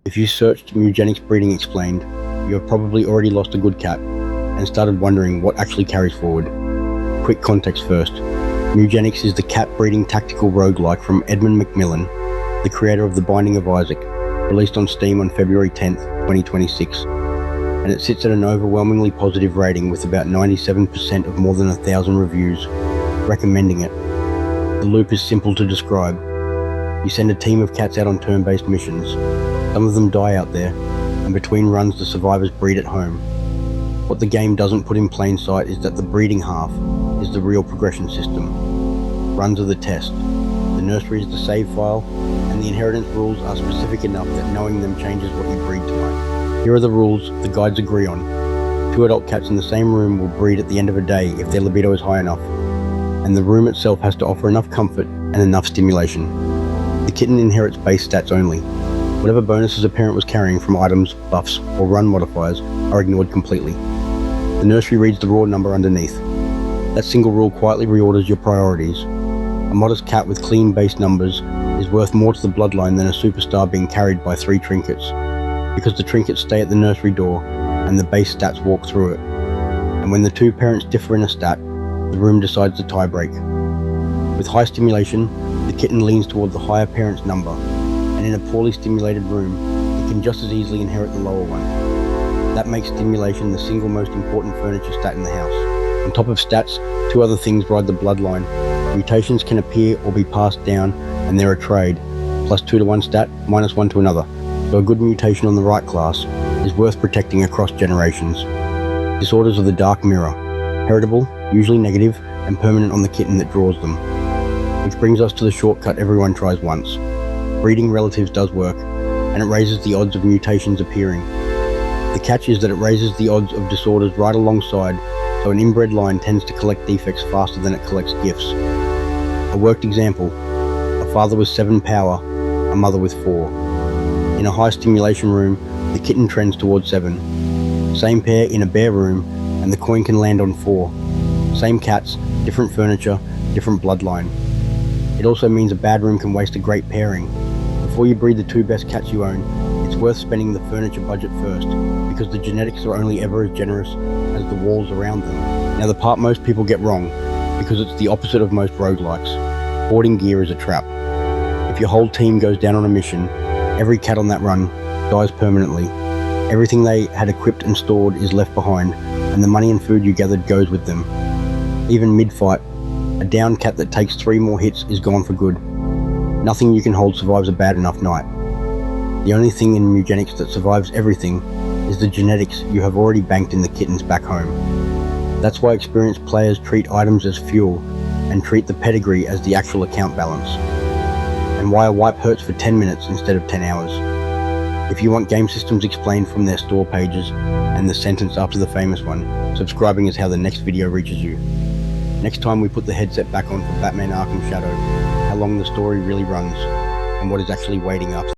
If you searched Mewgenics breeding explained, you have probably already lost a good cat and started wondering what actually carries forward. Quick context first. Mewgenics is the cat breeding tactical roguelike from Edmund Macmillan, the creator of The Binding of Isaac, released on Steam on February 10th, 2026, and it sits at an overwhelmingly positive rating with about 97% of more than 1,000 reviews recommending it. The loop is simple to describe. You send a team of cats out on turn-based missions. Some of them die out there, and between runs the survivors breed at home. What the game doesn't put in plain sight is that the breeding half is the real progression system. Runs are the test. The nursery is the save file, and the inheritance rules are specific enough that knowing them changes what you breed tonight. Here are the rules the guides agree on. 2 adult cats in the same room will breed at the end of a day if their libido is high enough, and the room itself has to offer enough comfort and enough stimulation. The kitten inherits base stats only. Whatever bonuses a parent was carrying from items, buffs, or run modifiers are ignored completely. The nursery reads the raw number underneath. That single rule quietly reorders your priorities. A modest cat with clean base numbers is worth more to the bloodline than a superstar being carried by 3 trinkets, because the trinkets stay at the nursery door and the base stats walk through it. And when the 2 parents differ in a stat, the room decides the tiebreak. With high stimulation, the kitten leans toward the higher parent's number, and in a poorly stimulated room, it can just as easily inherit the lower one. That makes stimulation the single most important furniture stat in the house. On top of stats, 2 other things ride the bloodline. Mutations can appear or be passed down, and they're a trade, +2 to one stat, -1 to another. So a good mutation on the right class is worth protecting across generations. Disorders of the dark mirror. Heritable, usually negative, and permanent on the kitten that draws them. Which brings us to the shortcut everyone tries once. Breeding relatives does work, and it raises the odds of mutations appearing. The catch is that it raises the odds of disorders right alongside, so an inbred line tends to collect defects faster than it collects gifts. A worked example: a father with 7 power, a mother with 4. In a high stimulation room, the kitten trends towards 7. Same pair in a bare room, and the coin can land on 4. Same cats, different furniture, different bloodline. It also means a bad room can waste a great pairing. Before you breed the 2 best cats you own, it's worth spending the furniture budget first, because the genetics are only ever as generous as the walls around them. Now, the part most people get wrong, because it's the opposite of most roguelikes. Hoarding gear is a trap. If your whole team goes down on a mission, every cat on that run dies permanently. Everything they had equipped and stored is left behind, and the money and food you gathered goes with them. Even mid-fight, a downed cat that takes 3 more hits is gone for good. Nothing you can hold survives a bad enough night. The only thing in Mewgenics that survives everything is the genetics you have already banked in the kittens back home. That's why experienced players treat items as fuel and treat the pedigree as the actual account balance. And why a wipe hurts for 10 minutes instead of 10 hours. If you want game systems explained from their store pages and the sentence after the famous one, subscribing is how the next video reaches you. Next time we put the headset back on for Batman Arkham Shadow, how long the story really runs, and what is actually waiting after.